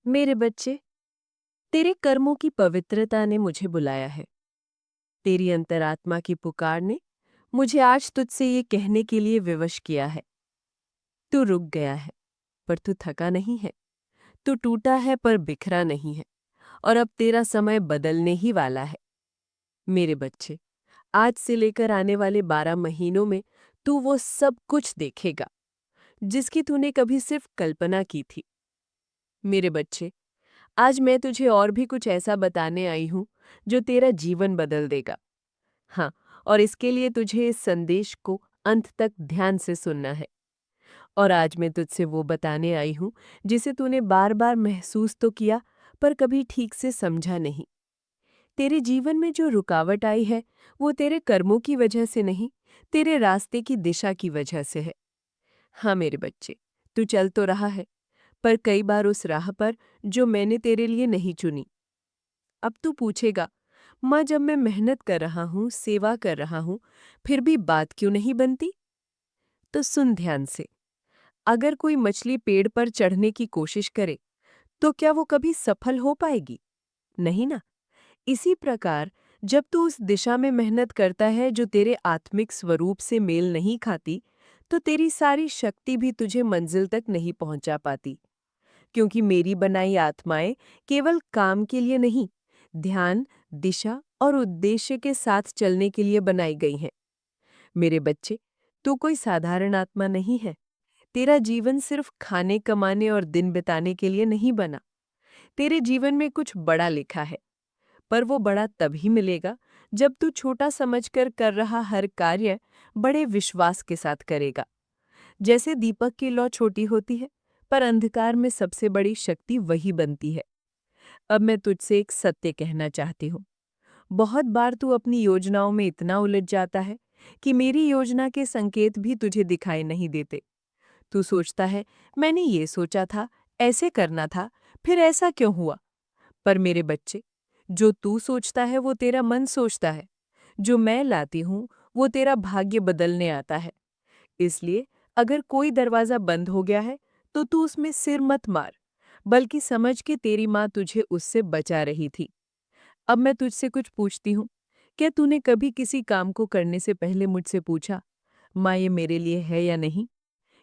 मेरे बच्चे, तेरे कर्मों की पवित्रता ने मुझे बुलाया है। तेरी अंतरात्मा की पुकार ने मुझे आज तुझसे ये कहने के लिए विवश किया है। तू रुक गया है, पर तू थका नहीं है। तू टूटा है, पर बिखरा नहीं है। और अब तेरा समय बदलने ही वाला है। मेरे बच्चे, आज से लेकर आने वाले 12 महीनों में तू वो सब कुछ देखेगा जिसकी तूने कभी सिर्फ कल्पना की थी। मेरे बच्चे, आज मैं तुझे और भी कुछ ऐसा बताने आई हूं जो तेरा जीवन बदल देगा। हाँ, और इसके लिए तुझे इस संदेश को अंत तक ध्यान से सुनना है। और आज मैं तुझसे वो बताने आई हूं जिसे तूने बार बार महसूस तो किया, पर कभी ठीक से समझा नहीं। तेरे जीवन में जो रुकावट आई है वो तेरे कर्मों की वजह से नहीं, तेरे रास्ते की दिशा की वजह से है। हाँ मेरे बच्चे, तू चल तो रहा है, पर कई बार उस राह पर जो मैंने तेरे लिए नहीं चुनी। अब तू पूछेगा, माँ जब मैं मेहनत कर रहा हूँ, सेवा कर रहा हूँ, फिर भी बात क्यों नहीं बनती? तो सुन ध्यान से। अगर कोई मछली पेड़ पर चढ़ने की कोशिश करे, तो क्या वो कभी सफल हो पाएगी? नहीं ना। इसी प्रकार जब तू उस दिशा में मेहनत करता है जो तेरे आत्मिक स्वरूप से मेल नहीं खाती, तो तेरी सारी शक्ति भी तुझे मंजिल तक नहीं पहुंचा पाती। क्योंकि मेरी बनाई आत्माएं केवल काम के लिए नहीं, ध्यान, दिशा और उद्देश्य के साथ चलने के लिए बनाई गई हैं। मेरे बच्चे, तू कोई साधारण आत्मा नहीं है। तेरा जीवन सिर्फ खाने कमाने और दिन बिताने के लिए नहीं बना। तेरे जीवन में कुछ बड़ा लिखा है, पर वो बड़ा तभी मिलेगा जब तू छोटा समझकर कर रहा हर कार्य बड़े विश्वास के साथ करेगा। जैसे दीपक की लौ छोटी होती है, पर अंधकार में सबसे बड़ी शक्ति वही बनती है। अब मैं तुझसे एक सत्य कहना चाहती हूँ। बहुत बार तू अपनी योजनाओं में इतना उलझ जाता है कि मेरी योजना के संकेत भी तुझे दिखाई नहीं देते। तू सोचता है, मैंने ये सोचा था, ऐसे करना था, फिर ऐसा क्यों हुआ? पर मेरे बच्चे, जो तू सोचता है वो तेरा मन सोचता है। जो मैं लाती हूँ वो तेरा भाग्य बदलने आता है। इसलिए अगर कोई दरवाजा बंद हो गया है, तो तू उसमें सिर मत मार, बल्कि समझ के तेरी माँ तुझे उससे बचा रही थी। अब मैं तुझसे कुछ पूछती हूँ। क्या तूने कभी किसी काम को करने से पहले मुझसे पूछा, माँ ये मेरे लिए है या नहीं?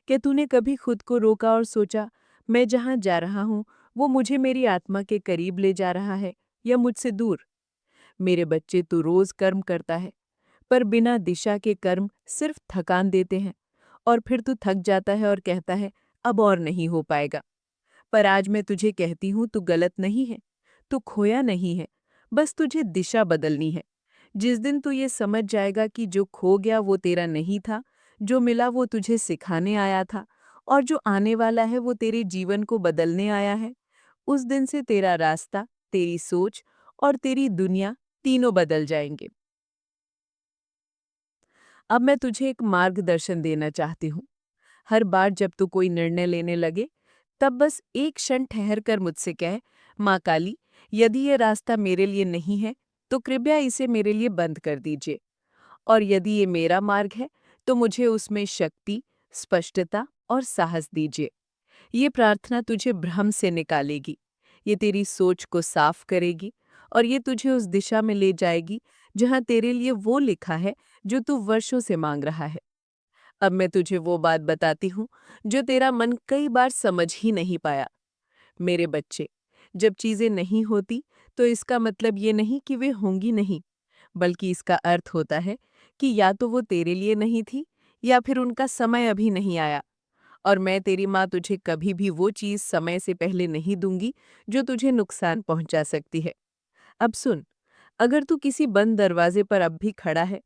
क्या तूने कभी खुद को रोका और सोचा, मैं जहाँ जा रहा हूँ वो मुझे मेरी आत्मा के करीब ले जा रहा है या मुझसे दूर? मेरे बच्चे, तू रोज कर्म करता है, पर बिना दिशा के कर्म सिर्फ थकान देते हैं। और फिर तू थक जाता है और कहता है, अब और नहीं हो पाएगा। पर आज मैं तुझे कहती हूँ, तू गलत नहीं है, तू खोया नहीं है, बस तुझे दिशा बदलनी है। जिस दिन तू ये समझ जाएगा कि जो खो गया वो तेरा नहीं था, जो मिला वो तुझे सिखाने आया था, और जो आने वाला है वो तेरे जीवन को बदलने आया है, उस दिन से तेरा रास्ता, तेरी सोच और तेरी दुनिया तीनों बदल जाएंगे। अब मैं तुझे एक मार्गदर्शन देना चाहती हूँ। हर बार जब तू कोई निर्णय लेने लगे, तब बस एक क्षण ठहर कर मुझसे कह, माँ काली, यदि ये रास्ता मेरे लिए नहीं है, तो कृपया इसे मेरे लिए बंद कर दीजिए। और यदि ये मेरा मार्ग है, तो मुझे उसमें शक्ति, स्पष्टता और साहस दीजिए। ये प्रार्थना तुझे भ्रम से निकालेगी, ये तेरी सोच को साफ करेगी, और ये तुझे उस दिशा में ले जाएगी जहाँ तेरे लिए वो लिखा है जो तू वर्षों से मांग रहा है। अब मैं तुझे वो बात बताती हूँ जो तेरा मन कई बार समझ ही नहीं पाया। मेरे बच्चे, जब चीजें नहीं होती, तो इसका मतलब ये नहीं कि वे होंगी नहीं, बल्कि इसका अर्थ होता है कि या तो वो तेरे लिए नहीं थी, या फिर उनका समय अभी नहीं आया। और मैं तेरी माँ तुझे कभी भी वो चीज समय से पहले नहीं दूंगी जो तुझे नुकसान पहुंचा सकती है। अब सुन, अगर तू किसी बंद दरवाजे पर अब भी खड़ा है,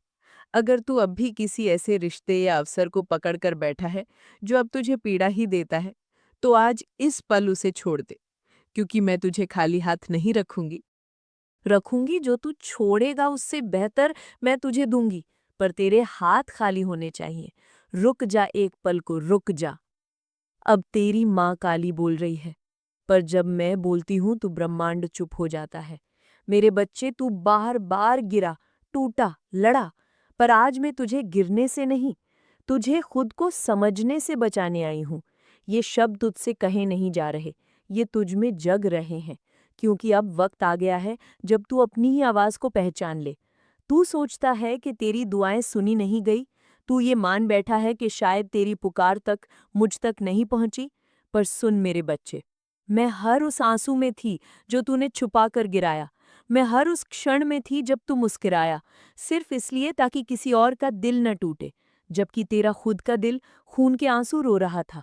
अगर तू अब भी किसी ऐसे रिश्ते या अवसर को पकड़ कर बैठा है जो अब तुझे पीड़ा ही देता है, तो आज इस पल उसे छोड़ दे, क्योंकि मैं तुझे खाली हाथ नहीं रखूंगी। जो तू छोड़ेगा उससे बेहतर मैं तुझे दूंगी, पर तेरे हाथ खाली होने चाहिए। रुक जा, एक पल को रुक जा। अब तेरी माँ काली बोल रही है, पर जब मैं बोलती हूं तो ब्रह्मांड चुप हो जाता है। मेरे बच्चे, तू बार बार गिरा, टूटा, लड़ा, पर आज मैं तुझे गिरने से नहीं, तुझे खुद को समझने से बचाने आई हूं। ये शब्द तुझसे कहे नहीं जा रहे, ये तुझ में जग रहे हैं, क्योंकि अब वक्त आ गया है जब तू अपनी ही आवाज को पहचान ले। तू सोचता है कि तेरी दुआएं सुनी नहीं गई, तू ये मान बैठा है कि शायद तेरी पुकार तक मुझ तक नहीं पहुंची। पर सुन मेरे बच्चे, मैं हर उस आंसू में थी जो तूने छुपा कर गिराया। मैं हर उस क्षण में थी जब तू मुस्कुराया, सिर्फ इसलिए ताकि किसी और का दिल न टूटे, जबकि तेरा खुद का दिल खून के आंसू रो रहा था।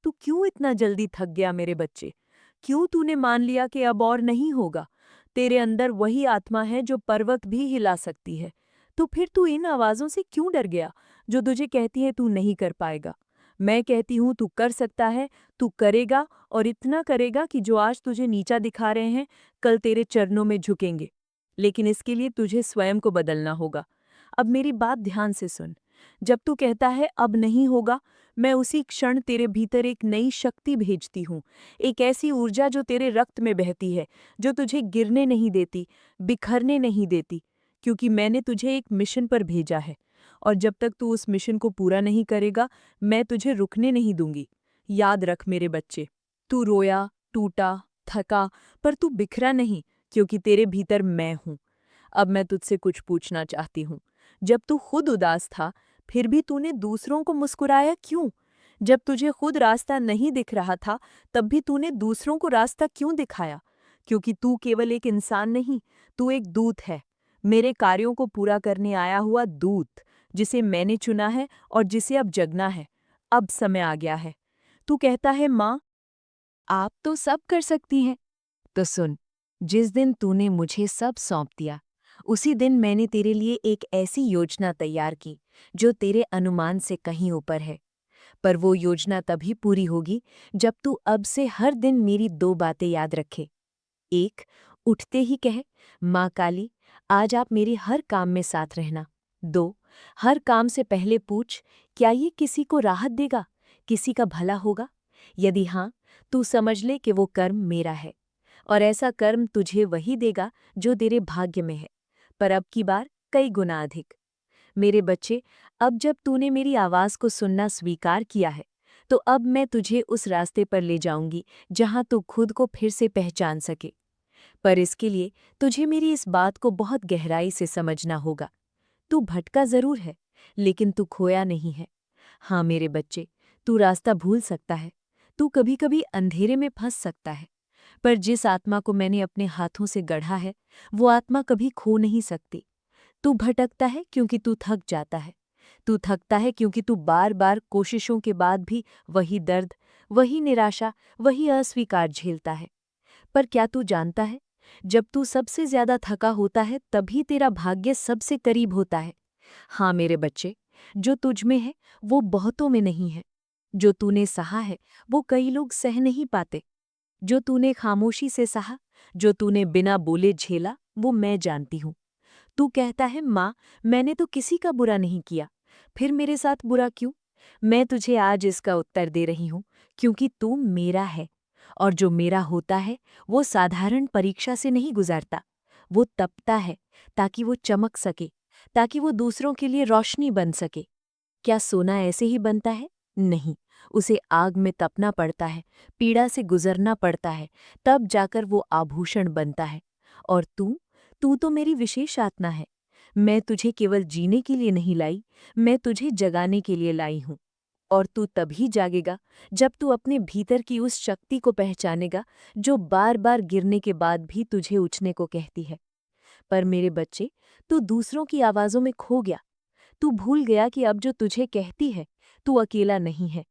तू क्यों इतना जल्दी थक गया मेरे बच्चे? क्यों तूने मान लिया कि अब और नहीं होगा? तेरे अंदर वही आत्मा है जो पर्वत भी हिला सकती है। तो फिर तू इन आवाज़ों से क्यों डर गया जो तुझे कहती है तू नहीं कर पाएगा? मैं कहती हूँ तू कर सकता है, तू करेगा, और इतना करेगा कि जो आज तुझे नीचा दिखा रहे हैं, कल तेरे चरणों में झुकेंगे। लेकिन इसके लिए तुझे स्वयं को बदलना होगा। अब मेरी बात ध्यान से सुन। जब तू कहता है अब नहीं होगा, मैं उसी क्षण तेरे भीतर एक नई शक्ति भेजती हूँ, एक ऐसी ऊर्जा जो तेरे रक्त में बहती है, जो तुझे गिरने नहीं देती, बिखरने नहीं देती, क्योंकि मैंने तुझे एक मिशन पर भेजा है। और जब तक तू उस मिशन को पूरा नहीं करेगा, मैं तुझे रुकने नहीं दूंगी। याद रख मेरे बच्चे, तू रोया, टूटा, थका, पर तू बिखरा नहीं, क्योंकि तेरे भीतर मैं हूँ। अब मैं तुझसे कुछ पूछना चाहती हूँ। जब तू खुद उदास था, फिर भी तूने दूसरों को मुस्कुराया क्यों? जब तुझे खुद रास्ता नहीं दिख रहा था, तब भी तूने दूसरों को रास्ता क्यों दिखाया? क्योंकि तू केवल एक इंसान नहीं, तू एक दूत है, मेरे कार्यों को पूरा करने आया हुआ दूत, जिसे मैंने चुना है और जिसे अब जगना है। अब समय आ गया है। तू कहता है माँ, आप तो सब कर सकती हैं। तो सुन, जिस दिन तूने मुझे सब सौंप दिया, उसी दिन मैंने तेरे लिए एक ऐसी योजना तैयार की जो तेरे अनुमान से कहीं ऊपर है। पर वो योजना तभी पूरी होगी जब तू अब से हर दिन मेरी दो बातें याद रखे। एक, उठते ही कहे, माँ काली, आज आप मेरे हर काम में साथ रहना। दो, हर काम से पहले पूछ, क्या ये किसी को राहत देगा, किसी का भला होगा? यदि हाँ, तू समझ ले कि वो कर्म मेरा है, और ऐसा कर्म तुझे वही देगा जो तेरे भाग्य में है, पर अब की बार कई गुना अधिक। मेरे बच्चे, अब जब तूने मेरी आवाज़ को सुनना स्वीकार किया है, तो अब मैं तुझे उस रास्ते पर ले जाऊंगी जहां तू खुद को फिर से पहचान सके। पर इसके लिए तुझे मेरी इस बात को बहुत गहराई से समझना होगा। तू भटका जरूर है, लेकिन तू खोया नहीं है। हाँ मेरे बच्चे, तू रास्ता भूल सकता है, तू कभी-कभी अंधेरे में फंस सकता है, पर जिस आत्मा को मैंने अपने हाथों से गढ़ा है, वो आत्मा कभी खो नहीं सकती। तू भटकता है क्योंकि तू थक जाता है। तू थकता है क्योंकि तू बार-बार कोशिशों के बाद भी वही दर्द, वही निराशा, वही अस्वीकार झेलता है। पर क्या तू जानता है, जब तू सबसे ज्यादा थका होता है तभी तेरा भाग्य सबसे करीब होता है। हाँ मेरे बच्चे, जो तुझ में है वो बहुतों में नहीं है। जो तूने सहा है वो कई लोग सह नहीं पाते। जो तूने खामोशी से सहा, जो तूने बिना बोले झेला, वो मैं जानती हूँ। तू कहता है माँ, मैंने तो किसी का बुरा नहीं किया, फिर मेरे साथ बुरा क्यों? मैं तुझे आज इसका उत्तर दे रही हूँ, क्योंकि तू मेरा है, और जो मेरा होता है वो साधारण परीक्षा से नहीं गुजरता। वो तपता है ताकि वो चमक सके, ताकि वो दूसरों के लिए रोशनी बन सके। क्या सोना ऐसे ही बनता है? नहीं, उसे आग में तपना पड़ता है, पीड़ा से गुजरना पड़ता है, तब जाकर वो आभूषण बनता है। और तू तो मेरी विशेष आत्मा है। मैं तुझे केवल जीने के लिए नहीं लाई, मैं तुझे जगाने के लिए लाई हूँ। और तू तभी जागेगा जब तू अपने भीतर की उस शक्ति को पहचानेगा जो बार-बार गिरने के बाद भी तुझे उठने को कहती है। पर मेरे बच्चे, तू दूसरों की आवाज़ों में खो गया। तू भूल गया कि अब जो तुझे कहती है, तू अकेला नहीं है,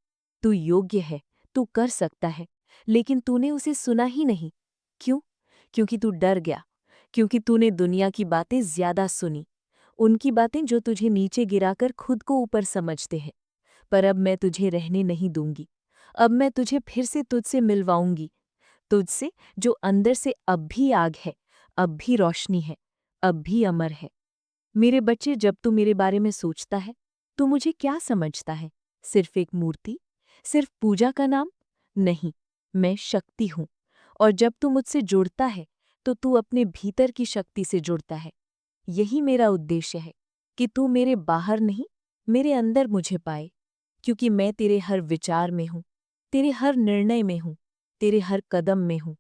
तू योग्य है, तू कर सकता है, लेकिन तूने उसे सुना ही नहीं। क्यों? क्योंकि तू डर गया, क्योंकि तूने दुनिया की बातें ज्यादा सुनी, उनकी बातें जो तुझे नीचे गिराकर खुद को ऊपर समझते हैं। पर अब मैं तुझे रहने नहीं दूंगी। अब मैं तुझे फिर से तुझसे मिलवाऊंगी, तुझसे जो अंदर से अब भी आग है, अब भी रोशनी है, अब भी अमर है। मेरे बच्चे, जब तू मेरे बारे में सोचता है, तो मुझे क्या समझता है? सिर्फ एक मूर्ति? सिर्फ पूजा का नाम? नहीं, मैं शक्ति हूँ। और जब तू मुझसे जुड़ता है, तो तू अपने भीतर की शक्ति से जुड़ता है। यही मेरा उद्देश्य है, कि तू मेरे बाहर नहीं, मेरे अंदर मुझे पाए, क्योंकि मैं तेरे हर विचार में हूँ, तेरे हर निर्णय में हूँ, तेरे हर कदम में हूँ।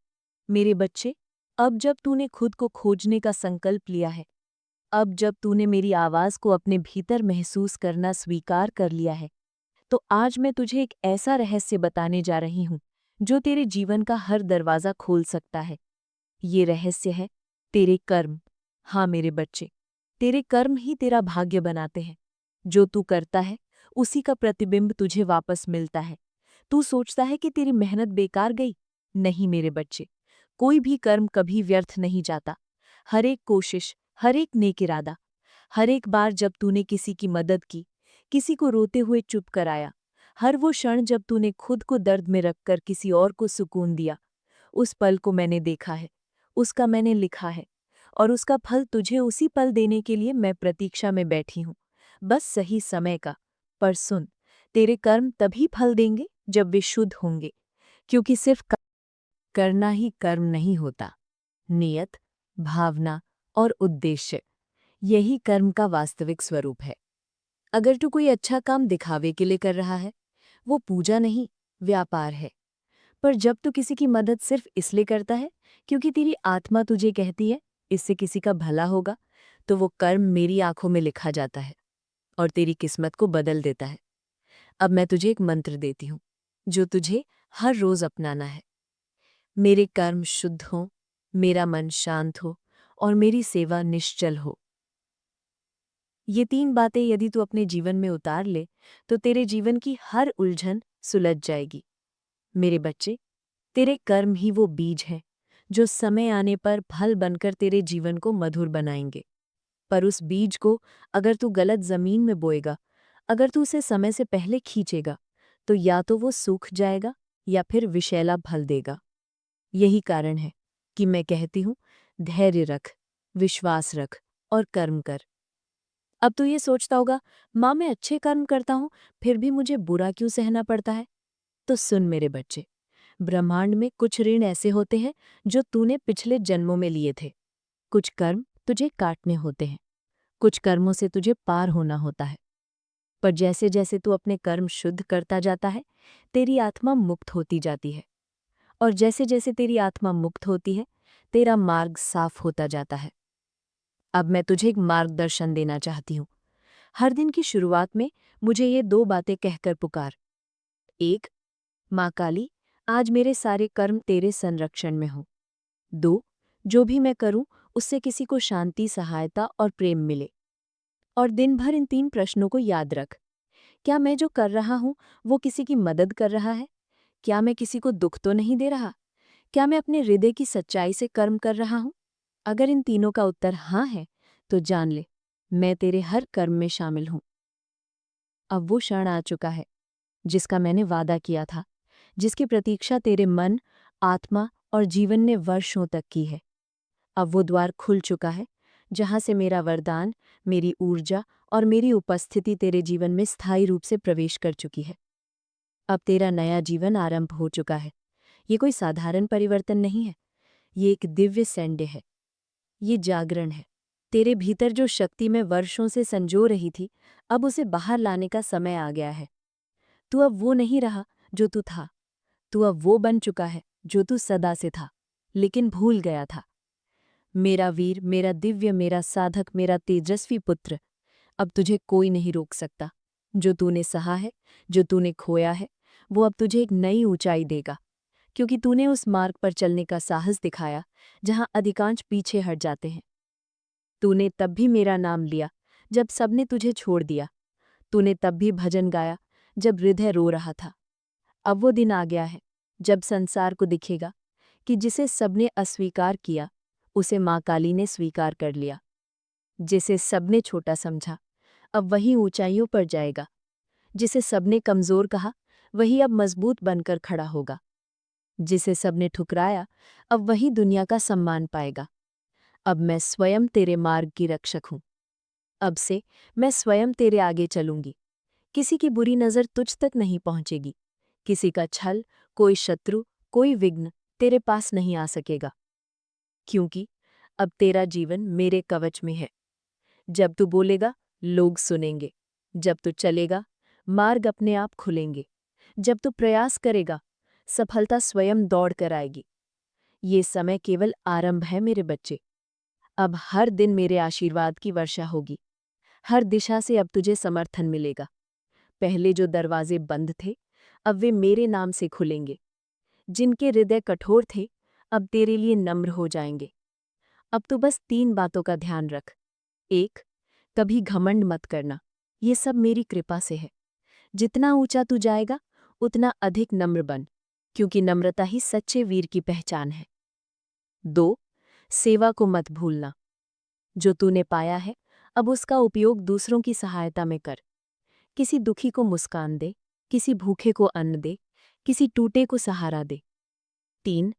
मेरे बच्चे, अब जब तूने खुद को खोजने का संकल्प लिया है, अब जब तूने मेरी आवाज़ को अपने भीतर महसूस करना स्वीकार कर लिया है, तो आज मैं तुझे एक ऐसा रहस्य बताने जा रही हूँ, जो तेरे जीवन का हर दरवाज़ा खोल सकता है। ये रहस्य है तेरे कर्म। हाँ मेरे बच्चे, तेरे कर्म ही तेरा भाग्य बनाते हैं। जो तू करता है, उसी का प्रतिबिंब तुझे वापस मिलता है। तू सोचता है कि तेरी मेहनत बेकार गई? नहीं मेरे बच्चे, कोई भी कर्म कभी व्यर्थ नहीं जाता। हर एक कोशिश, हर एक नेक इरादा, हर एक बार जब तूने किसी की मदद की, किसी को रोते हुए चुप कराया, हर वो क्षण जब तूने खुद को दर्द में रखकर किसी और को सुकून दिया, उस पल को मैंने देखा है, उसका मैंने लिखा है, और उसका फल तुझे उसी पल देने के लिए मैं प्रतीक्षा में बैठी हूँ, बस सही समय का। पर सुन, तेरे कर्म तभी फल देंगे जब वे शुद्ध होंगे, क्योंकि सिर्फ करना ही कर्म नहीं होता। नियत, भावना और उद्देश्य, यही कर्म का वास्तविक स्वरूप है। अगर तू कोई अच्छा काम दिखावे के लिए कर रहा है, वो पूजा नहीं, व्यापार है। पर जब तू किसी की मदद सिर्फ इसलिए करता है क्योंकि तेरी आत्मा तुझे कहती है इससे किसी का भला होगा, तो वो कर्म मेरी आंखों में लिखा जाता है और तेरी किस्मत को बदल देता है। अब मैं तुझे एक मंत्र देती हूँ, जो तुझे हर रोज अपनाना है। मेरे कर्म शुद्ध हों, मेरा मन शांत हो और मेरी सेवा निश्चल हो। ये 3 बातें यदि तू अपने जीवन में उतार ले, तो तेरे जीवन की हर उलझन सुलझ जाएगी। मेरे बच्चे, तेरे कर्म ही वो बीज हैं, जो समय आने पर फल बनकर तेरे जीवन को मधुर बनाएंगे। पर उस बीज को अगर तू गलत जमीन में बोएगा, अगर तू उसे समय से पहले खींचेगा, तो या तो वो सूख जाएगा या फिर विषैला फल देगा। यही कारण है कि मैं कहती हूँ, धैर्य रख, विश्वास रख और कर्म कर। अब तू ये सोचता होगा, माँ मैं अच्छे कर्म करता हूँ, फिर भी मुझे बुरा क्यों सहना पड़ता है? तो सुन मेरे बच्चे, ब्रह्मांड में कुछ ऋण ऐसे होते हैं जो तूने पिछले जन्मों में लिए थे। कुछ कर्म तुझे काटने होते हैं, कुछ कर्मों से तुझे पार होना होता है। पर जैसे जैसे तू अपने कर्म शुद्ध करता जाता है, तेरी आत्मा मुक्त होती जाती है। और जैसे जैसे तेरी आत्मा मुक्त होती है, तेरा मार्ग साफ होता जाता है। अब मैं तुझे एक मार्गदर्शन देना चाहती हूँ। हर दिन की शुरुआत में मुझे ये 2 बातें कहकर पुकार। 1, माँ काली, आज मेरे सारे कर्म तेरे संरक्षण में हों। 2, जो भी मैं करूं, उससे किसी को शांति, सहायता और प्रेम मिले। और दिन भर इन 3 प्रश्नों को याद रख। क्या मैं जो कर रहा हूं, वो किसी की मदद कर रहा है? क्या मैं किसी को दुख तो नहीं दे रहा? क्या मैं अपने हृदय की सच्चाई से कर्म कर रहा हूं? अगर इन तीनों का उत्तर हाँ है, तो जान ले, मैं तेरे हर कर्म में शामिल हूं। अब वो क्षण आ चुका है, जिसका मैंने वादा किया था, जिसकी प्रतीक्षा तेरे मन, आत्मा और जीवन ने वर्षों तक की है। अब वो द्वार खुल चुका है, जहाँ से मेरा वरदान, मेरी ऊर्जा और मेरी उपस्थिति तेरे जीवन में स्थायी रूप से प्रवेश कर चुकी है। अब तेरा नया जीवन आरंभ हो चुका है। ये कोई साधारण परिवर्तन नहीं है, ये एक दिव्य सैन्य है। ये जागरण है। तेरे भीतर जो शक्ति मैं वर्षों से संजो रही थी, अब उसे बाहर लाने का समय आ गया है। तू अब वो नहीं रहा जो तू था। तू अब वो बन चुका है जो तू सदा से था, लेकिन भूल गया था। मेरा वीर, मेरा दिव्य, मेरा साधक, मेरा तेजस्वी पुत्र, अब तुझे कोई नहीं रोक सकता। जो तूने सहा है, जो तूने खोया है, वो अब तुझे एक नई ऊंचाई देगा, क्योंकि तूने उस मार्ग पर चलने का साहस दिखाया जहां अधिकांश पीछे हट जाते हैं। तूने तब भी मेरा नाम लिया जब सबने तुझे छोड़ दिया। तूने तब भी भजन गाया जब हृदय रो रहा था। अब वो दिन आ गया है जब संसार को दिखेगा कि जिसे सबने अस्वीकार किया, उसे माँ काली ने स्वीकार कर लिया। जिसे सबने छोटा समझा, अब वही ऊंचाइयों पर जाएगा। जिसे सबने कमजोर कहा, वही अब मजबूत बनकर खड़ा होगा। जिसे सबने ठुकराया, अब वही दुनिया का सम्मान पाएगा। अब मैं स्वयं तेरे मार्ग की रक्षक हूँ। अब से मैं स्वयं तेरे आगे चलूंगी। किसी की बुरी नज़र तुझ तक नहीं पहुंचेगी। किसी का छल, कोई शत्रु, कोई विघ्न तेरे पास नहीं आ सकेगा। क्योंकि अब तेरा जीवन मेरे कवच में है। जब तू बोलेगा, लोग सुनेंगे। जब तू चलेगा, मार्ग अपने आप खुलेंगे। जब तू प्रयास करेगा, सफलता स्वयं दौड़ कर आएगी। ये समय केवल आरंभ है मेरे बच्चे। अब हर दिन मेरे आशीर्वाद की वर्षा होगी। हर दिशा से अब तुझे समर्थन मिलेगा। पहले जो दरवाजे बंद थे, अब वे मेरे नाम से खुलेंगे। जिनके हृदय कठोर थे, अब तेरे लिए नम्र हो जाएंगे। अब तो बस 3 बातों का ध्यान रख। 1, कभी घमंड मत करना। ये सब मेरी कृपा से है। जितना ऊंचा तू जाएगा, उतना अधिक नम्र बन, क्योंकि नम्रता ही सच्चे वीर की पहचान है। 2, सेवा को मत भूलना। जो तूने पाया है, अब उसका उपयोग दूसरों की सहायता में कर। किसी दुखी को मुस्कान दे, किसी भूखे को अन्न दे, किसी टूटे को सहारा दे। 3,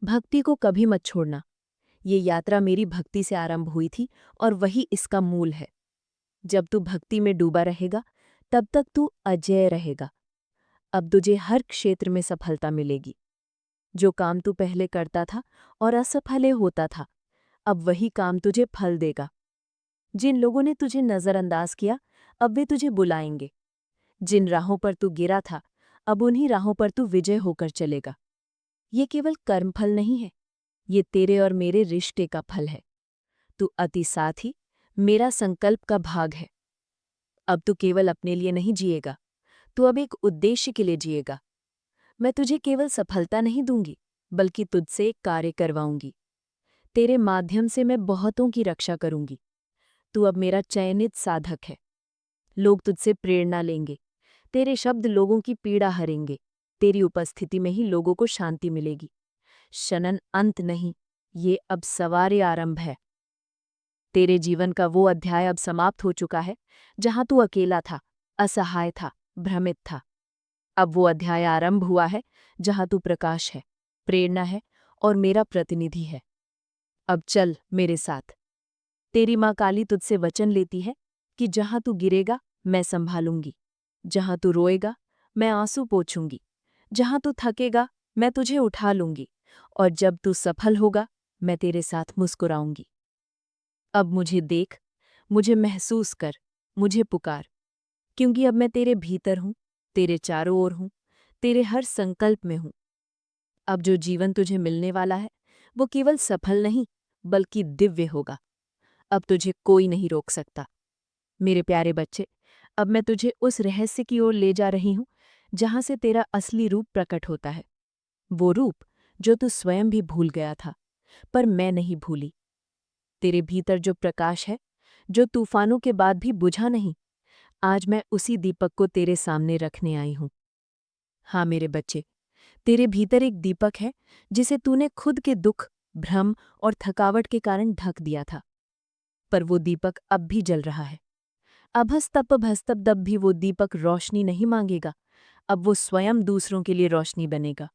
भक्ति को कभी मत छोड़ना। ये यात्रा मेरी भक्ति से आरंभ हुई थी और वही इसका मूल है। जब तू भक्ति में डूबा रहेगा, तब तक तू अजेय रहेगा। अब तुझे हर क्षेत्र में सफलता मिलेगी। जो काम तू पहले करता था और असफल होता था, अब वही काम तुझे फल देगा। जिन लोगों ने तुझे नजरअंदाज किया, अब वे तुझे बुलाएंगे। जिन राहों पर तू गिरा था, अब उन्हीं राहों पर तू विजय होकर चलेगा। ये केवल कर्मफल नहीं है, ये तेरे और मेरे रिश्ते का फल है। तू अति साथी, मेरा संकल्प का भाग है। अब तू केवल अपने लिए नहीं जिएगा, तू अब एक उद्देश्य के लिए जिएगा। मैं तुझे केवल सफलता नहीं दूंगी, बल्कि तुझसे एक कार्य करवाऊंगी। तेरे माध्यम से मैं बहुतों की रक्षा करूंगी। तू अब मेरा चयनित साधक है। लोग तुझसे प्रेरणा लेंगे। तेरे शब्द लोगों की पीड़ा हरेंगे। तेरी उपस्थिति में ही लोगों को शांति मिलेगी। शनन अंत नहीं, ये अब सवारे आरंभ है। तेरे जीवन का वो अध्याय अब समाप्त हो चुका है, जहां तू अकेला था, असहाय था, भ्रमित था। अब वो अध्याय आरंभ हुआ है, जहां तू प्रकाश है, प्रेरणा है और मेरा प्रतिनिधि है। अब चल मेरे साथ। तेरी माँ काली तुझसे वचन लेती है कि जहां तू गिरेगा, मैं संभालूंगी। जहां तू रोएगा, मैं आंसू पोंछूंगी। जहां तू थकेगा, मैं तुझे उठा लूंगी। और जब तू सफल होगा, मैं तेरे साथ मुस्कुराऊंगी। अब मुझे देख, मुझे महसूस कर, मुझे पुकार, क्योंकि अब मैं तेरे भीतर हूं, तेरे चारों ओर हूं, तेरे हर संकल्प में हूं। अब जो जीवन तुझे मिलने वाला है, वो केवल सफल नहीं, बल्कि दिव्य होगा। अब तुझे कोई नहीं रोक सकता। मेरे प्यारे बच्चे, अब मैं तुझे उस रहस्य की ओर ले जा रही हूं, जहां से तेरा असली रूप प्रकट होता है। वो रूप जो तू स्वयं भी भूल गया था, पर मैं नहीं भूली। तेरे भीतर जो प्रकाश है, जो तूफानों के बाद भी बुझा नहीं, आज मैं उसी दीपक को तेरे सामने रखने आई हूं। हाँ मेरे बच्चे, तेरे भीतर एक दीपक है, जिसे तूने खुद के दुख, भ्रम और थकावट के कारण ढक दिया था। पर वो दीपक अब भी जल रहा है। अभस्तप भस्तप दब भी वो दीपक रोशनी नहीं मांगेगा। अब वो स्वयं दूसरों के लिए रोशनी बनेगा।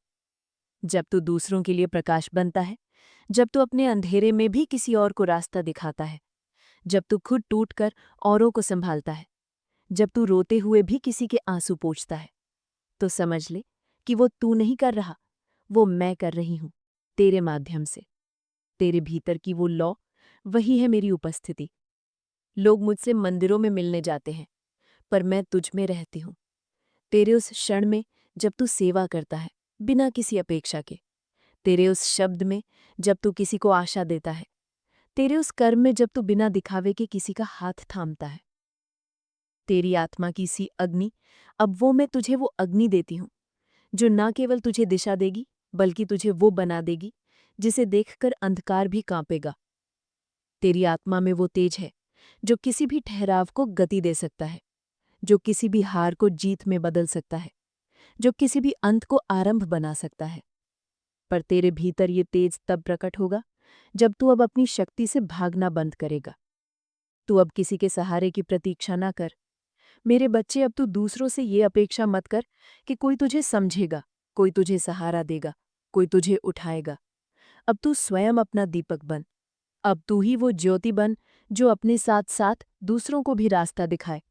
जब तू दूसरों के लिए प्रकाश बनता है, जब तू अपने अंधेरे में भी किसी और को रास्ता दिखाता है, जब तू खुद टूटकर औरों को संभालता है, जब तू रोते हुए भी किसी के आंसू पोंछता है, तो समझ ले कि वो तू नहीं कर रहा, वो मैं कर रही हूं, तेरे माध्यम से। तेरे भीतर की वो लौ, वही है मेरी उपस्थिति। लोग मुझसे मंदिरों में मिलने जाते हैं, पर मैं तुझ में रहती हूँ। तेरे उस क्षण में जब तू सेवा करता है, बिना किसी अपेक्षा के। तेरे उस शब्द में जब तू किसी को आशा देता है। तेरे उस कर्म में जब तू बिना दिखावे के किसी का हाथ थामता है। तेरी आत्मा की सी अग्नि, अब वो मैं तुझे वो अग्नि देती हूँ, जो न केवल तुझे दिशा देगी, बल्कि तुझे वो बना देगी, जिसे देखकर अंधकार भी कांपेगा। तेरी आत्मा में वो तेज है, जो किसी भी ठहराव को गति दे सकता है, जो किसी भी हार को जीत में बदल सकता है, जो किसी भी अंत को आरंभ बना सकता है। पर तेरे भीतर ये तेज तब प्रकट होगा, जब तू अब अपनी शक्ति से भागना बंद करेगा। तू अब किसी के सहारे की प्रतीक्षा ना कर। मेरे बच्चे, अब तू दूसरों से ये अपेक्षा मत कर कि कोई तुझे समझेगा, कोई तुझे सहारा देगा, कोई तुझे उठाएगा। अब तू स्वयं अपना दीपक बन। अब तू ही वो ज्योति बन, जो अपने साथ साथ दूसरों को भी रास्ता दिखाए।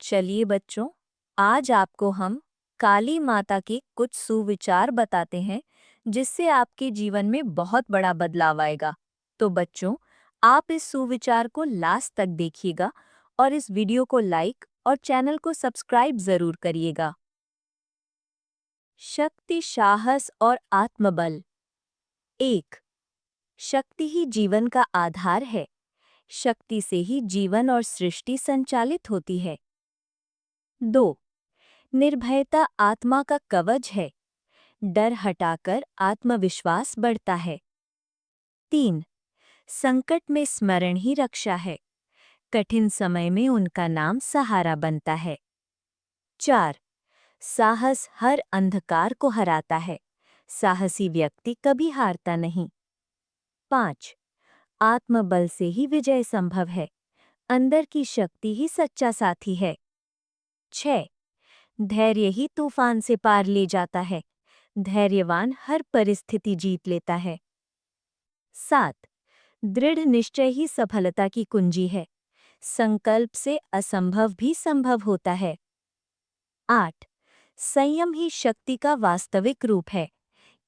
चलिए बच्चों, आज आपको हम काली माता के कुछ सुविचार बताते हैं, जिससे आपके जीवन में बहुत बड़ा बदलाव आएगा। तो बच्चों, आप इस सुविचार को लास्ट तक देखिएगा और इस वीडियो को लाइक और चैनल को सब्सक्राइब जरूर करिएगा। शक्ति, साहस और आत्मबल। 1. शक्ति ही जीवन का आधार है। शक्ति से ही जीवन और सृष्टि संचालित होती है। 2. निर्भयता आत्मा का कवच है। डर हटाकर आत्मविश्वास बढ़ता है। 3. संकट में स्मरण ही रक्षा है। कठिन समय में उनका नाम सहारा बनता है। 4. साहस हर अंधकार को हराता है। साहसी व्यक्ति कभी हारता नहीं। 5. आत्मबल से ही विजय संभव है। अंदर की शक्ति ही सच्चा साथी है। 6. धैर्य ही तूफान से पार ले जाता है। धैर्यवान हर परिस्थिति जीत लेता है। 7. दृढ़ निश्चय ही सफलता की कुंजी है। संकल्प से असंभव भी संभव होता है। 8. संयम ही शक्ति का वास्तविक रूप है।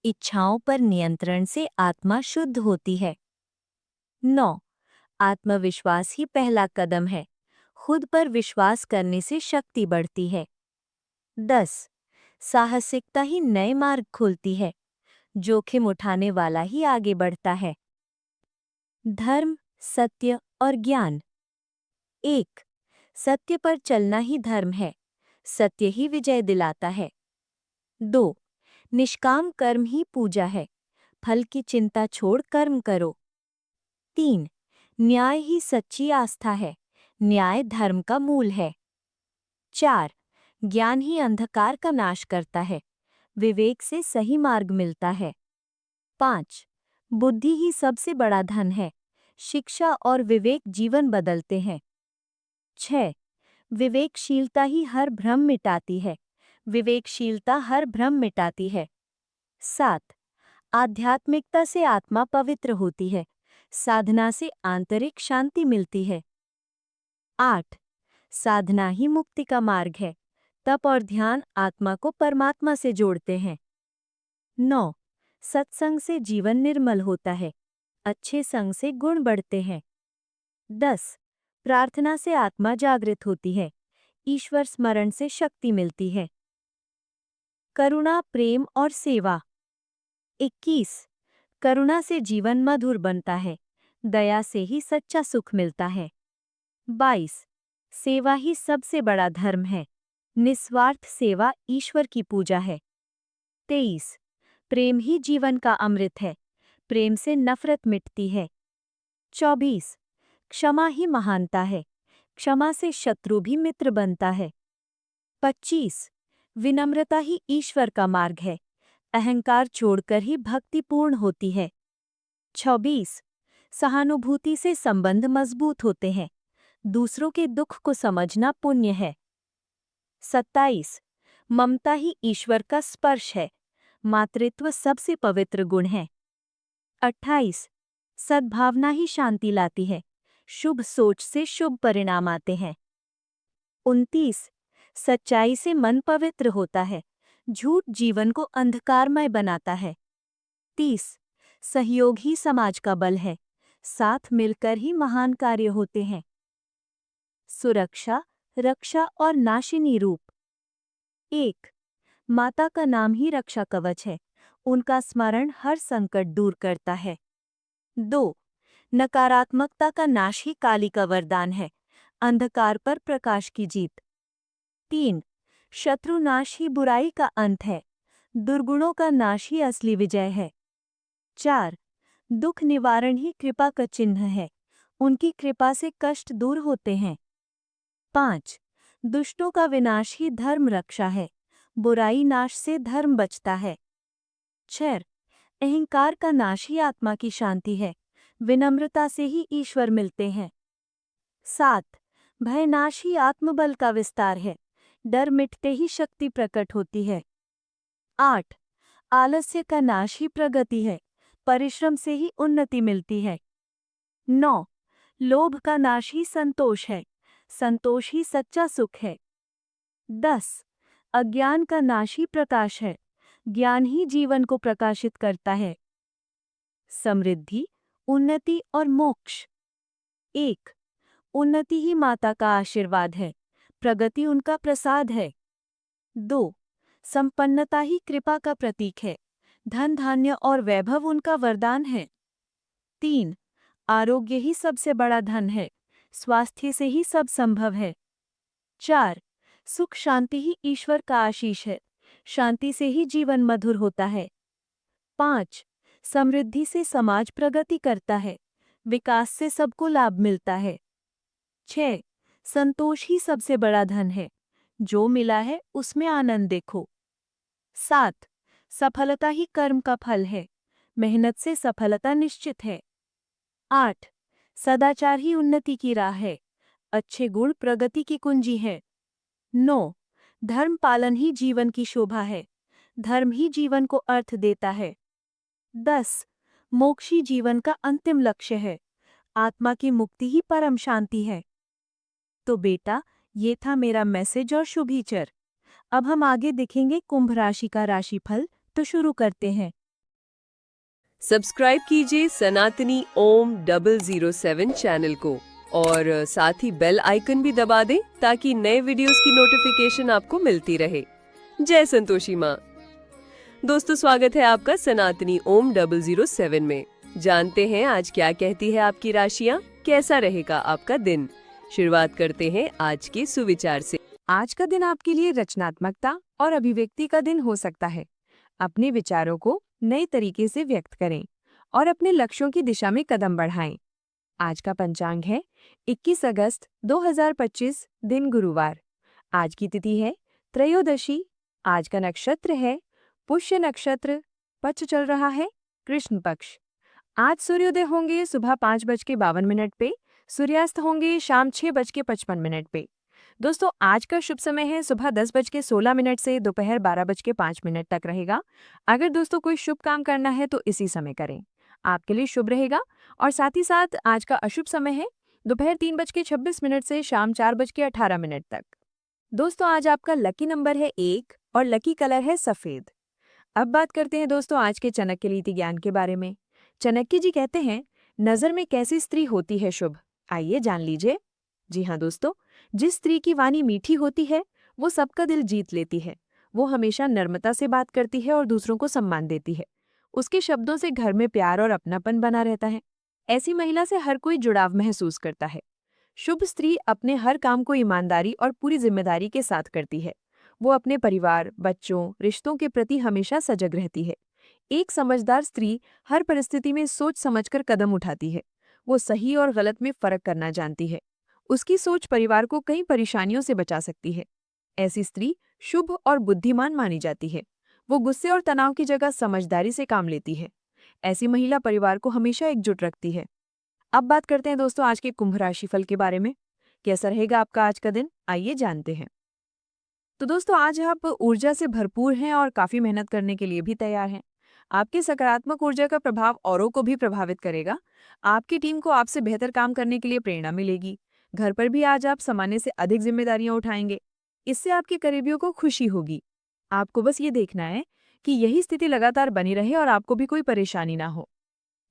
इच्छाओं पर नियंत्रण से आत्मा शुद्ध होती है। 9. आत्मविश्वास ही पहला कदम है। खुद पर विश्वास करने से शक्ति बढ़ती है। 10. साहसिकता ही नए मार्ग खोलती है। जोखिम उठाने वाला ही आगे बढ़ता है। धर्म, सत्य और ज्ञान। 1. सत्य पर चलना ही धर्म है। सत्य ही विजय दिलाता है। 2. निष्काम कर्म ही पूजा है। फल की चिंता छोड़ कर्म करो। 3. न्याय ही सच्ची आस्था है। न्याय धर्म का मूल है। 4. ज्ञान ही अंधकार का नाश करता है। विवेक से सही मार्ग मिलता है। 5. बुद्धि ही सबसे बड़ा धन है। शिक्षा और विवेक जीवन बदलते हैं। 6. विवेकशीलता ही हर भ्रम मिटाती है। विवेकशीलता हर भ्रम मिटाती है। 7. आध्यात्मिकता से आत्मा पवित्र होती है। साधना से आंतरिक शांति मिलती है। 8. साधना ही मुक्ति का मार्ग है। तप और ध्यान आत्मा को परमात्मा से जोड़ते हैं। 9. सत्संग से जीवन निर्मल होता है। अच्छे संग से गुण बढ़ते हैं। 10. प्रार्थना से आत्मा जागृत होती है। ईश्वर स्मरण से शक्ति मिलती है। करुणा, प्रेम और सेवा। 21. करुणा से जीवन मधुर बनता है। दया से ही सच्चा सुख मिलता है। 22. सेवा ही सबसे बड़ा धर्म है। निस्वार्थ सेवा ईश्वर की पूजा है। 23. प्रेम ही जीवन का अमृत है। प्रेम से नफरत मिटती है। 24. क्षमा ही महानता है। क्षमा से शत्रु भी मित्र बनता है। 25. विनम्रता ही ईश्वर का मार्ग है। अहंकार छोड़कर ही भक्ति पूर्ण होती है। 26. सहानुभूति से संबंध मजबूत होते हैं। दूसरों के दुख को समझना पुण्य है। 27. ममता ही ईश्वर का स्पर्श है। मातृत्व सबसे पवित्र गुण है। 28. सद्भावना ही शांति लाती है। शुभ सोच से शुभ परिणाम आते हैं। 29. सच्चाई से मन पवित्र होता है। झूठ जीवन को अंधकारमय बनाता है। 30. सहयोग ही समाज का बल है। साथ मिलकर ही महान कार्य होते हैं। सुरक्षा, रक्षा और नाशिनी रूप। 1. माता का नाम ही रक्षा कवच है। उनका स्मरण हर संकट दूर करता है। 2. नकारात्मकता का नाश ही काली का वरदान है। अंधकार पर प्रकाश की जीत। 3. शत्रु नाश ही बुराई का अंत है। दुर्गुणों का नाश ही असली विजय है। 4. दुख निवारण ही कृपा का चिन्ह है। उनकी कृपा से कष्ट दूर होते हैं। 5. दुष्टों का विनाश ही धर्म रक्षा है। बुराई नाश से धर्म बचता है। 6. अहंकार का नाश ही आत्मा की शांति है। विनम्रता से ही ईश्वर मिलते हैं। 7. भय नाश ही आत्मबल का विस्तार है। डर मिटते ही शक्ति प्रकट होती है। 8. आलस्य का नाश ही प्रगति है। परिश्रम से ही उन्नति मिलती है। 9. लोभ का नाश ही संतोष है। संतोष ही सच्चा सुख है। 10. अज्ञान का नाश ही प्रकाश है। ज्ञान ही जीवन को प्रकाशित करता है। समृद्धि, उन्नति और मोक्ष। 1. उन्नति ही माता का आशीर्वाद है। प्रगति उनका प्रसाद है। 2. संपन्नता ही कृपा का प्रतीक है। धन धान्य और वैभव उनका वरदान है। 3. आरोग्य ही सबसे बड़ा धन है। स्वास्थ्य से ही सब संभव है। 4. सुख शांति ही ईश्वर का आशीष है। शांति से ही जीवन मधुर होता है। 5. समृद्धि से समाज प्रगति करता है। विकास से सबको लाभ मिलता है। 6. संतोष ही सबसे बड़ा धन है। जो मिला है उसमें आनंद देखो। 7. सफलता ही कर्म का फल है। मेहनत से सफलता निश्चित है। 8. सदाचार ही उन्नति की राह है। अच्छे गुण प्रगति की कुंजी है। 9. धर्म पालन ही जीवन की शोभा है। धर्म ही जीवन को अर्थ देता है। 10. मोक्ष ही जीवन का अंतिम लक्ष्य है। आत्मा की मुक्ति ही परम शांति है। तो बेटा, ये था मेरा मैसेज और शुभीचर। अब हम आगे देखेंगे कुंभ राशि का राशिफल, तो शुरू करते हैं। सब्सक्राइब कीजिए सनातनी ओम 007 चैनल को और साथ ही बेल आइकन भी दबा दें ताकि नए वीडियोस की नोटिफिकेशन आपको मिलती रहे। जय संतोषी माँ। दोस्तों, स्वागत है आपका सनातनी ओम 007 में। जानते हैं आज क्या कहती है आपकी राशियाँ, कैसा रहेगा आपका दिन। शुरुआत करते हैं आज के सुविचार से। आज का दिन आपके लिए रचनात्मकता और अभिव्यक्ति का दिन हो सकता है। अपने विचारों को नए तरीके से व्यक्त करें और अपने लक्ष्यों की दिशा में कदम बढ़ाएं। आज का पंचांग है 21 अगस्त 2025, दिन गुरुवार। आज की तिथि है त्रयोदशी। आज का नक्षत्र है पुष्य नक्षत्र। पक्ष चल रहा है कृष्ण पक्ष। आज सूर्योदय होंगे सुबह 5:52 पे, सूर्यास्त होंगे शाम 6:55 पे। दोस्तों, आज का शुभ समय है सुबह 10:16 से दोपहर 12:05 तक रहेगा। अगर दोस्तों कोई शुभ काम करना है तो इसी समय करें, आपके लिए शुभ रहेगा। और साथ ही साथ आज का अशुभ समय है दोपहर 3:26 से शाम 4:18 तक। दोस्तों, आज आपका लकी नंबर है 1 और लकी कलर है सफ़ेद। अब बात करते हैं दोस्तों आज के चाणक्य नीति ज्ञान के बारे में। चाणक्य जी कहते हैं, नज़र में कैसी स्त्री होती है शुभ, आइए जान लीजिए। जी हाँ दोस्तों, जिस स्त्री की वाणी मीठी होती है वो सबका दिल जीत लेती है। वो हमेशा नम्रता से बात करती है और दूसरों को सम्मान देती है। उसके शब्दों से घर में प्यार और अपनापन बना रहता है। ऐसी महिला से हर कोई जुड़ाव महसूस करता है। शुभ स्त्री अपने हर काम को ईमानदारी और पूरी जिम्मेदारी के साथ करती है। वो अपने परिवार, बच्चों, रिश्तों के प्रति हमेशा सजग रहती है। एक समझदार स्त्री हर परिस्थिति में सोच समझकर कदम उठाती है। वो सही और गलत में फर्क करना जानती है। उसकी सोच परिवार को कई परेशानियों से बचा सकती है। ऐसी स्त्री शुभ और बुद्धिमान मानी जाती है। वो गुस्से और तनाव की जगह समझदारी से काम लेती है। ऐसी महिला परिवार को हमेशा एकजुट रखती है। अब बात करते हैं दोस्तों आज के कुंभ राशिफल के बारे में। कैसा रहेगा आपका आज का दिन, आइए जानते हैं। तो दोस्तों, आज आप ऊर्जा से भरपूर हैं और काफ़ी मेहनत करने के लिए भी तैयार हैं। आपकी सकारात्मक ऊर्जा का प्रभाव औरों को भी प्रभावित करेगा। आपकी टीम को आपसे बेहतर काम करने के लिए प्रेरणा मिलेगी। घर पर भी आज आप सामान्य से अधिक जिम्मेदारियां उठाएंगे। इससे आपके करीबियों को खुशी होगी। आपको बस ये देखना है कि यही स्थिति लगातार बनी रहे और आपको भी कोई परेशानी ना हो।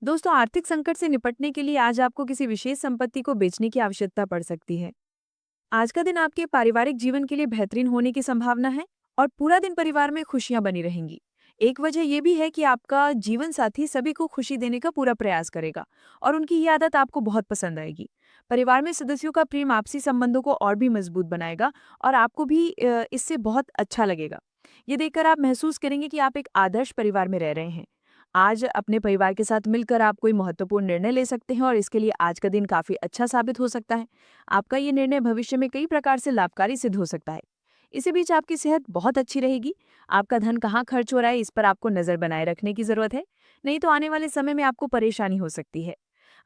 दोस्तों, आर्थिक संकट से निपटने के लिए आज आपको किसी विशेष संपत्ति को बेचने की आवश्यकता पड़ सकती है। आज का दिन आपके पारिवारिक जीवन के लिए बेहतरीन होने की संभावना है और पूरा दिन परिवार में खुशियां बनी रहेंगी। एक वजह यह भी है कि आपका जीवन साथी सभी को खुशी देने का पूरा प्रयास करेगा और उनकी ये आदत आपको बहुत पसंद आएगी। परिवार में सदस्यों का प्रेम आपसी संबंधों को और भी मजबूत बनाएगा और आपको भी इससे बहुत अच्छा लगेगा। ये देखकर आप महसूस करेंगे कि आप एक आदर्श परिवार में रह रहे हैं। आज अपने परिवार के साथ मिलकर आप कोई महत्वपूर्ण निर्णय ले सकते हैं और इसके लिए आज का दिन काफ़ी अच्छा साबित हो सकता है। आपका ये निर्णय भविष्य में कई प्रकार से लाभकारी सिद्ध हो सकता है। इसी बीच आपकी सेहत बहुत अच्छी रहेगी। आपका धन कहाँ खर्च हो रहा है, इस पर आपको नज़र बनाए रखने की ज़रूरत है, नहीं तो आने वाले समय में आपको परेशानी हो सकती है।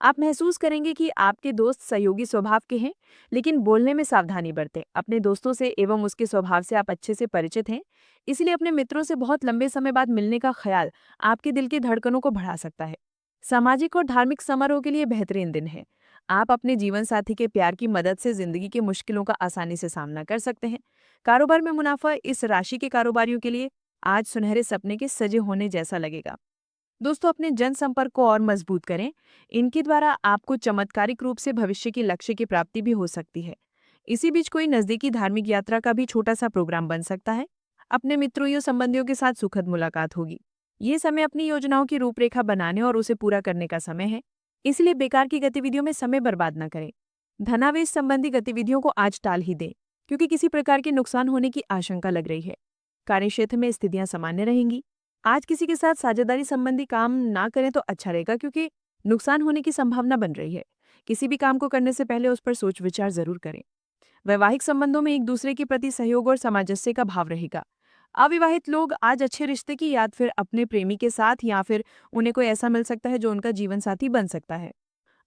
आप महसूस करेंगे कि आपके दोस्त सहयोगी स्वभाव के हैं, लेकिन बोलने में सावधानी बरतें। अपने दोस्तों से एवं उसके स्वभाव से आप अच्छे से परिचित हैं, इसलिए अपने मित्रों से बहुत लंबे समय बाद मिलने का ख्याल आपके दिल की धड़कनों को बढ़ा सकता है। सामाजिक और धार्मिक समारोह के लिए बेहतरीन दिन है। आप अपने जीवन साथी के प्यार की मदद से जिंदगी की मुश्किलों का आसानी से सामना कर सकते हैं। कारोबार में मुनाफा इस राशि के कारोबारियों के लिए आज सुनहरे सपने के सजे होने जैसा लगेगा। दोस्तों, अपने जनसंपर्क को और मजबूत करें। इनके द्वारा आपको चमत्कारिक रूप से भविष्य के लक्ष्य की प्राप्ति भी हो सकती है। इसी बीच कोई नज़दीकी धार्मिक यात्रा का भी छोटा सा प्रोग्राम बन सकता है। अपने मित्रों या संबंधियों के साथ सुखद मुलाकात होगी। ये समय अपनी योजनाओं की रूपरेखा बनाने और उसे पूरा करने का समय है, इसलिए बेकार की गतिविधियों में समय बर्बाद न करें। धनावेश संबंधी गतिविधियों को आज टाल ही दें, क्योंकि किसी प्रकार के नुकसान होने की आशंका लग रही है। कार्यक्षेत्र में स्थितियां सामान्य रहेंगी। आज किसी के साथ साझेदारी संबंधी काम ना करें तो अच्छा रहेगा, क्योंकि नुकसान होने की संभावना बन रही है। किसी भी काम को करने से पहले उस पर सोच विचार जरूर करें। वैवाहिक संबंधों में एक दूसरे के प्रति सहयोग और सामंजस्य का भाव रहेगा। अविवाहित लोग आज अच्छे रिश्ते की याद फिर अपने प्रेमी के साथ या फिर उन्हें कोई ऐसा मिल सकता है जो उनका जीवन साथी बन सकता है।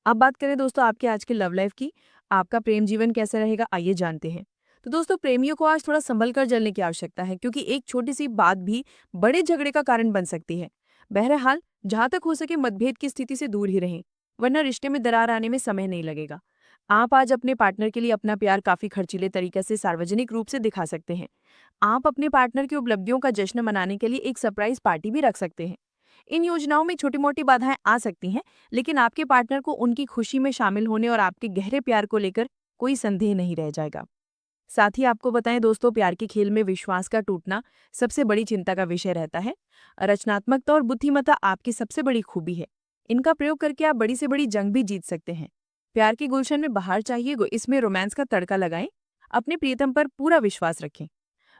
अब बात करें दोस्तों आपके आज के लव लाइफ की। आपका प्रेम जीवन कैसा रहेगा, आइए जानते हैं। तो दोस्तों, प्रेमियों को आज थोड़ा संभल कर चलने की आवश्यकता है, क्योंकि एक छोटी सी बात भी बड़े झगड़े का कारण बन सकती है। बहरहाल, जहां तक हो सके मतभेद की स्थिति से दूर ही रहें, वरना रिश्ते में दरार आने में समय नहीं लगेगा। आप आज अपने पार्टनर के लिए अपना प्यार काफी खर्चीले तरीके से सार्वजनिक रूप से दिखा सकते हैं। आप अपने पार्टनर की उपलब्धियों का जश्न मनाने के लिए एक सरप्राइज पार्टी भी रख सकते हैं। इन योजनाओं में छोटी मोटी बाधाएं आ सकती हैं, लेकिन आपके पार्टनर को उनकी खुशी में शामिल होने और आपके गहरे प्यार को लेकर कोई संदेह नहीं रह जाएगा। साथ ही आपको बताएं दोस्तों, प्यार के खेल में विश्वास का टूटना सबसे बड़ी चिंता का विषय रहता है। रचनात्मकता और बुद्धिमत्ता आपकी सबसे बड़ी खूबी है। इनका प्रयोग करके आप बड़ी से बड़ी जंग भी जीत सकते हैं। प्यार के गुलशन में बहार चाहिए, इसमें रोमांस का तड़का लगाएं। अपने प्रियतम पर पूरा विश्वास रखें।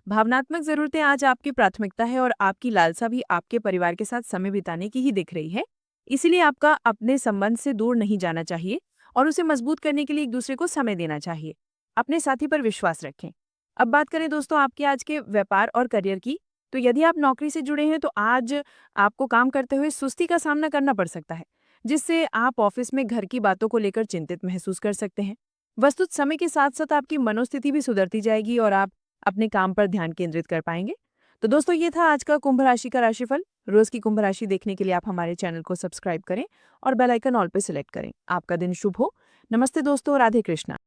भावनात्मक जरूरतें आज आपकी प्राथमिकता है और आपकी लालसा भी आपके परिवार के साथ समय बिताने की ही दिख रही है। इसीलिए आपका अपने संबंध से दूर नहीं जाना चाहिए और उसे मजबूत करने के लिए एक दूसरे को समय देना चाहिए। अपने साथी पर विश्वास रखें। अब बात करें दोस्तों आपके आज के व्यापार और करियर की। तो यदि आप नौकरी से जुड़े हैं तो आज आपको काम करते हुए सुस्ती का सामना करना पड़ सकता है, जिससे आप ऑफिस में घर की बातों को लेकर चिंतित महसूस कर सकते हैं। वस्तुत समय के साथ साथ आपकी मनोस्थिति भी सुधरती जाएगी और आप अपने काम पर ध्यान केंद्रित कर पाएंगे। तो दोस्तों, ये था आज का कुंभ राशि का राशिफल। रोज की कुंभ राशि देखने के लिए आप हमारे चैनल को सब्सक्राइब करें और बेल आइकन ऑल पे सिलेक्ट करें। आपका दिन शुभ हो। नमस्ते दोस्तों, राधे कृष्णा।